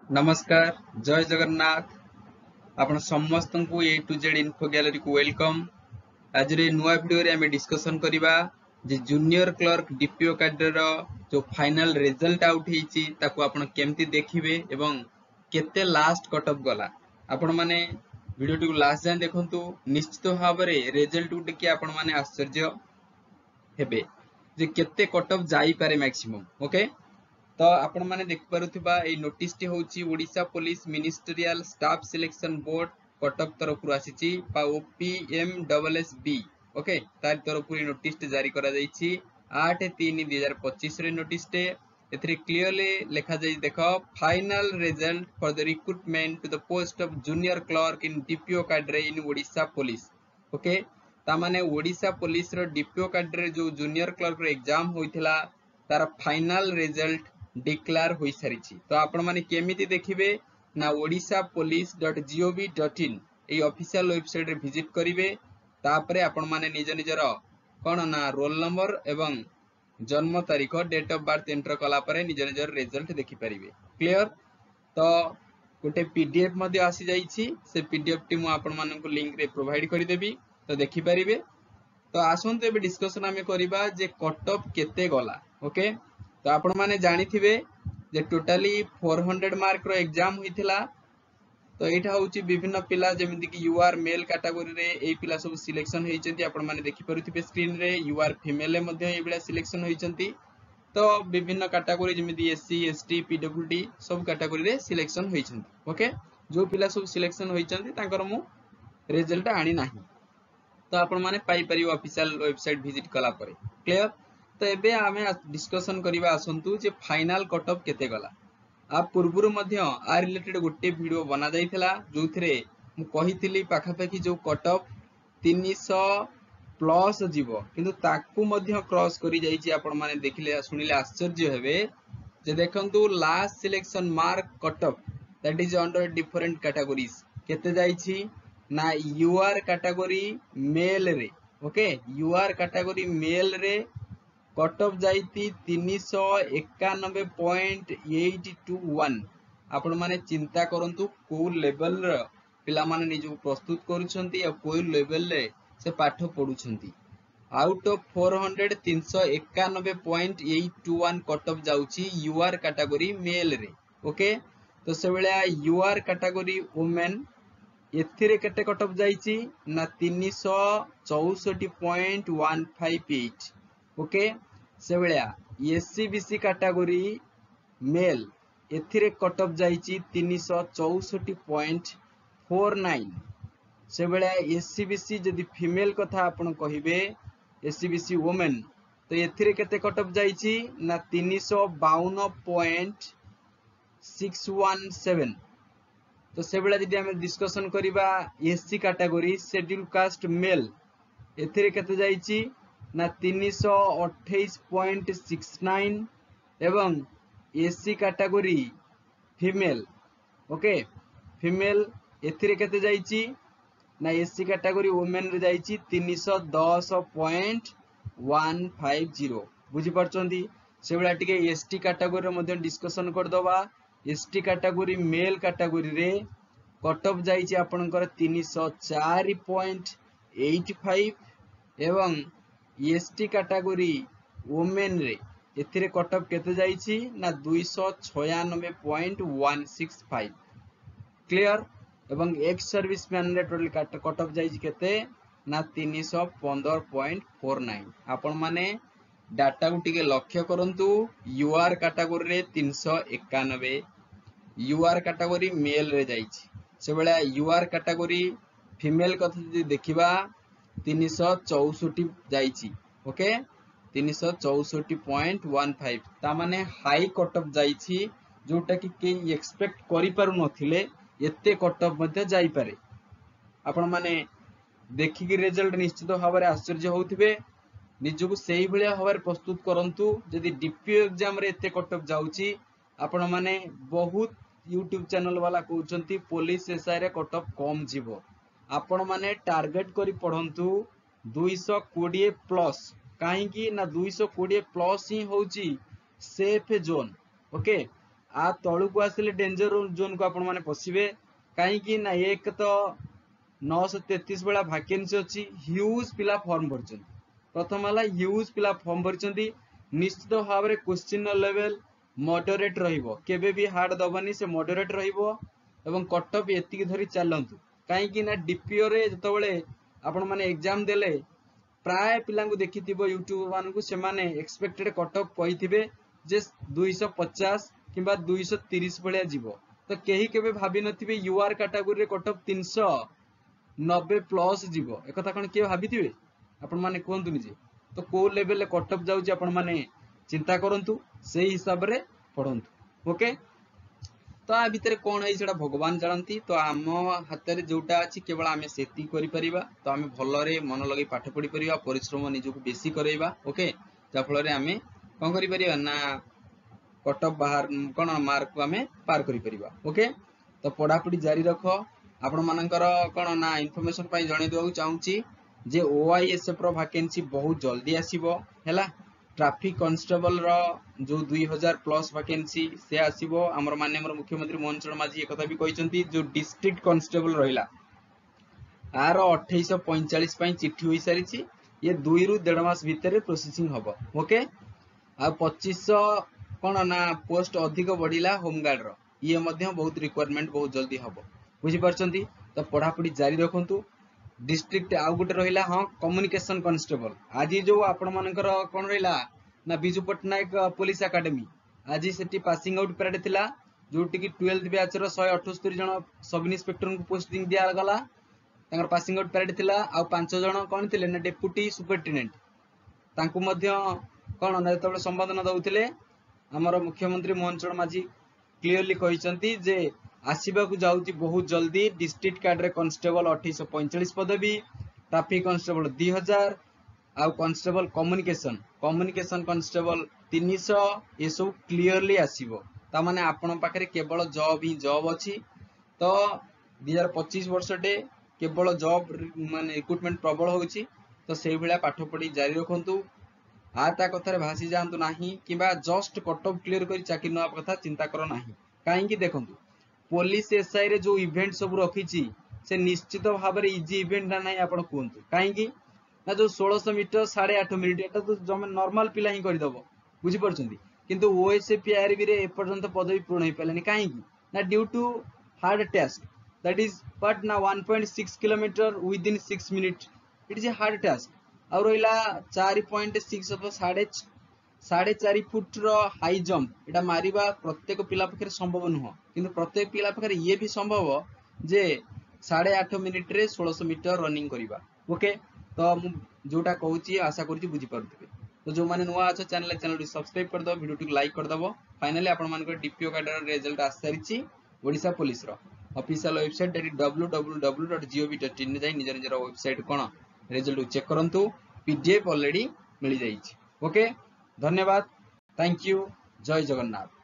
नमस्कार जय जगन्नाथ आपण समस्त को ए टू जेड इन्फो गैलरी को वेलकम। आज नुआ वीडियो रे हमें डिस्कशन करबा जे जूनियर क्लर्क डीपीओ कार्ड रो जो फाइनल रिजल्ट आउट हेची ताको आपण केमती देखिबे एवं केते लास्ट कट ऑफ गला। आपण माने वीडियो टी लास्ट जान देखंतु निश्चित भाव रे रिजल्ट उटे कि आपण माने आश्चर्य हेबे जे केते कट ऑफ जाई पारे मैक्सिमम। ओके तो आपण माने देख पारुथिबा ए नोटिस टी होची Odisha police ministerial staff selection board Cuttack तरफ आसीची बा ओपीएमडब्ल्यूएसबी। ओके तार तरफ नोटिस टी जारी करा जाईची 8/3/2025 रे नोटिस टे एथरे क्लियरली लिखा जाई देखो final result for the recruitment to the post of junior clerk in DPO cadre in Odisha police. Okay ता माने ओडिशा पुलिस रो डीपीओ कैडरे जो जूनियर क्लर्क रो एग्जाम होइथिला तार फाइनल रिजल्ट डिक्लेयर होई सारिछि। तो आपण माने केमिति देखिबे ना odishapolice.gov.in ए ऑफिशियल वेबसाइट रे विजिट करिवे। तापरे आपण माने निज निजर कोन ना रोल नंबर एवं जन्म तारीख डेट ऑफ बर्थ एंटर कला परे निज निजर रिजल्ट देखि परिबे। क्लियर तो गोटे पीडीएफ मध्ये आसी जाईछि से पीडीएफ टी मु आपण मानन को लिंक रे प्रोवाइड करि देबी तो देखि परिबे। तो आसंते एबे डिस्कशन आमे करिबा जे कट ऑफ केते गला। ओके तो आपण माने जानि थिबे जे टोटली 400 मार्क रो एग्जाम होइथिला। तो एटा होची विभिन्न पिला जेमिति कि यूआर मेल कैटेगरी रे ए पिला सब सिलेक्शन होइचंती। आपण माने देखि परुथिबे स्क्रीन रे यूआर फीमेल ले मध्ये ए बिला सिलेक्शन होइचंती। तो विभिन्न कैटेगरी जेमिति एससी एसटी पीडब्ल्यूडी सब कैटेगरी रे सिलेक्शन होइचंती। ओके जो पिला सब सिलेक्शन होइचंती तांकर मु रिजल्ट आनी नाही। तो आपण माने पाई परियो ऑफिशियल वेबसाइट विजिट कला परे। क्लियर तो एबे आमे डिस्कशन करिबा आसंतु जे फाइनल कट ऑफ केते गला। आ पूर्वरु मध्य आ रिलेटेड गोटे वीडियो बना जाइथिला जोथरे मु कहिथिली पाखापाखी जो कट ऑफ 300 प्लस जीवो किंतु ताकू मध्य क्रॉस करी जाईची। आपण माने देखिले सुनिले आश्चर्य हेबे जे देखंतु last selection mark cut off that is under different categories केते जाईची ना यूआर कैटेगरी मेल रे। ओके यूआर कैटेगरी मेल रे कट ऑफ जाईती 391.821। आपण माने चिंता करंतु को लेवल र पिला माने निजु प्रस्तुत करूछंती आ को लेवल रे से पाठ पढुछंती। आउट ऑफ 400 391.821 कट ऑफ जाउची यूआर कैटेगरी मेल रे। ओके तो से बेला यूआर कैटेगरी वुमेन एथिरे केते कट ऑफ जाईची ना 364.158। ओके से बेला एससी बीसी कैटेगरी मेल एथिरे कट ऑफ जाईची 364.49। से बेला एससी बीसी जदि फीमेल कथा आपण कहिबे एससी बीसी वुमेन तो एथिरे केते कट ऑफ जाईची ना 352.617। तो से बेला जदि हम डिस्कशन करिबा SC category schedule caste male एथिरे केते जाईची ना 328.69 एवं SC category female. Okay female एथिरे केते जाईची ना एससी कैटेगरी वुमेन रे जाईची 310.150। बुझी परचंदी से बेला टिके एसटी कैटेगरी रे मध्ये डिस्कशन कर दवा। एसटी कैटेगरी मेल कैटेगरी रे कट ऑफ जाईची आपनकर 304.85 एवं एसटी कैटेगरी वुमेन रे एथिरे कट ऑफ केते जाईची ना 296.165। क्लियर एवं एक्स सर्विसमैन रे टोटल कट ऑफ जाईची केते ना 315.49। आपण माने डाटा को टिके लक्ष्य करंतु यूआर कैटेगरी रे 391 यूआर कैटेगरी मेल रे जाईची। से बेला यूआर कैटेगरी फीमेल कथा जदि देखिबा 364 जाईची। ओके 364.15 ता माने हाई कट ऑफ जाईची जोटा कि के एक्सपेक्ट करि पारु नथिले एते कट ऑफ मध्ये जाई पारे। आपण माने देखि कि रिजल्ट निश्चित भाव रे आश्चर्य होउथिबे निजको सेही भलिया भाव प्रस्तुत करंतु। जदि डीपीओ एग्जाम रे एते कट ऑफ जाउची आपण माने बहुत यूट्यूब चैनल वाला कहउचंती पुलिस एसआई रे कट ऑफ कम जीवो। आपण माने टारगेट करी पढंतु 220 प्लस काहे कि ना 220 प्लस ही होची सेफ जोन। ओके आ तलू को आसिले डेंजर जोन को आपण माने पसिबे कहीं ना एक तो 933 बेला वैकेंसी अच्छी ह्यूज पिला फॉर्म भरछन प्रथम हला ह्यूज पिला फॉर्म भरछन निश्चित भाव में क्वेश्चन लेवल मॉडरेट रहिबो केबे भी हार्ड दबनी से मॉडरेट रहिबो एवं कट ऑफ एतिकी धरी चलंतु कहीं ना डीपीओ रे जतबेले आपण माने एग्जाम देले प्राय पिला देखिथिबो यूट्यूब मानकु से माने एक्सपेक्टेड कट ऑफ कहिथिबे जे 250 किंबा 230 भलिया जीवो तो केही केबे भाबी नथिबे यूआर कैटेगरी रे कट ऑफ 390 प्लस जीवो एकथा कोन के भाबिथिबे आपण माने कोंतु निजे तो को लेवल रे कट ऑफ जाउची आपण माने चिंता करंतु सेही हिसाब रे पढंतु ओके तो आ भितर कौन है सेटा भगवान जानती तो आम हाथ में जोटा अच्छी केवल आम से करि परिबा तो आम भलरे मन लगे पाठ पढ़ी परिबा परिश्रम निजको बेसी करैबा ओके जाफल आम कौन करि परिबा ना कट ऑफ बाहर कौन मार्क को आम पार करि परिबा ओके तो पढ़ापढ़ी जारी रख आपण मानकर कौन ना इनफॉरमेशन पाई जणे देउ चाहूची जे ओआईएसएफ रो वैकेंसी बहुत जल्दी आसीबो हैला ट्रैफिक कांस्टेबल रो जो 2000 प्लस वैकेंसी से आसीबो हमर माननीय मुख्यमंत्री मोहन चरण माझी एक कथा भी कहिसंती जो डिस्ट्रिक्ट कांस्टेबल रहिला आर 2845 पई चिट्ठी होई सारिछि ये 2 रु 1.5 मास भीतर प्रोसेसिंग हबो ओके आ 2500 कोन ना पोस्ट अधिक बढ़िला होमगार्ड रो ये मध्य बहुत रिक्वायरमेंट बहुत जल्दी हबो बुझी परछंती तो पढ़ापढ़ी जारी रखंतु डिस्ट्रिक्ट आउ गोटे रहिला हां कम्युनिकेशन कांस्टेबल आज जो आपण मानकर कोन रहिला ना बिजू पटनायक पुलिस एकेडमी आज सेठी पासिंग आउट परेड थिला जोटी की 12th बैच रो 178 जन सब इंस्पेक्टर को पोस्टिंग दिया गला तांकर पासिंग आउट परेड थिला आ 5 जन कोन थिले ना डेप्यूटी सुपरिटेंडेंट तांको मध्य कोन ना तबले संबोधन दउथिले हमर मुख्यमंत्री मोहन चरण माझी क्लियरली कहिसंती जे आसीबाकू जाउची बहुत जल्दी डिस्ट्रिक्ट कार्ड कांस्टेबल 2845 पदवी ट्रैफिक कांस्टेबल 2000 आ कांस्टेबल कम्युनिकेशन कांस्टेबल 300 ये सब क्लियरली आसीबो ता माने आपण पाखरे केवल जॉब ही जॉब अछि तो 2025 वर्षटे केवल जॉब माने रिक्रूटमेंट प्रबल होउची तो सेही भलिया पाठ पढ़ी जारी रखंतु आता कथारे भासी जांतु नाही किबा जस्ट कट ऑफ क्लियर करी चाकरी न कथा चिंता करो नाही काहे कि देखंतु पुलिस एसआई रे जो इवेंट सब रखी से निश्चित भाव में इजी इवेंट ना नहीं आपण कहतु कहीं ना जो 1600 मीटर 8.5 मिनिट एटा तो जमे नॉर्मल पिला ही कर दबो बुझी परछंती किंतु ओएसएफ आरबी रे एपर्यंत पदवी पूर्ण होई पालेनी कहीं ना due to hard task that is but ना 1.6 kilometre within 6 minute it is a hard task और रहिला 4.6 अथवा 4.5 फुट रो हाई जंप एटा मारिबा प्रत्येक पिला पखरे संभव नुह किंतु प्रत्येक पिला पखरे ये भी संभव जे 8.5 मिनिट रे 1600 मीटर रनिंग करिबा ओके तो जोटा कहूची आशा करूची बुझी पारुथिबे तो जो माने नुआ अच्छा चैनल सब्सक्राइब कर दो वीडियो को लाइक कर दबो फाइनली आपण मान को डीपीओ कार्डर रिजल्ट आ सारिची ओडिसा पुलिस रो official website that is www.gov.in जाई निजर निजर वेबसाइट कोन रिजल्ट चेक करंतु पीडीएफ ऑलरेडी मिल जाईची ओके धन्यवाद थैंक यू जय जगन्नाथ।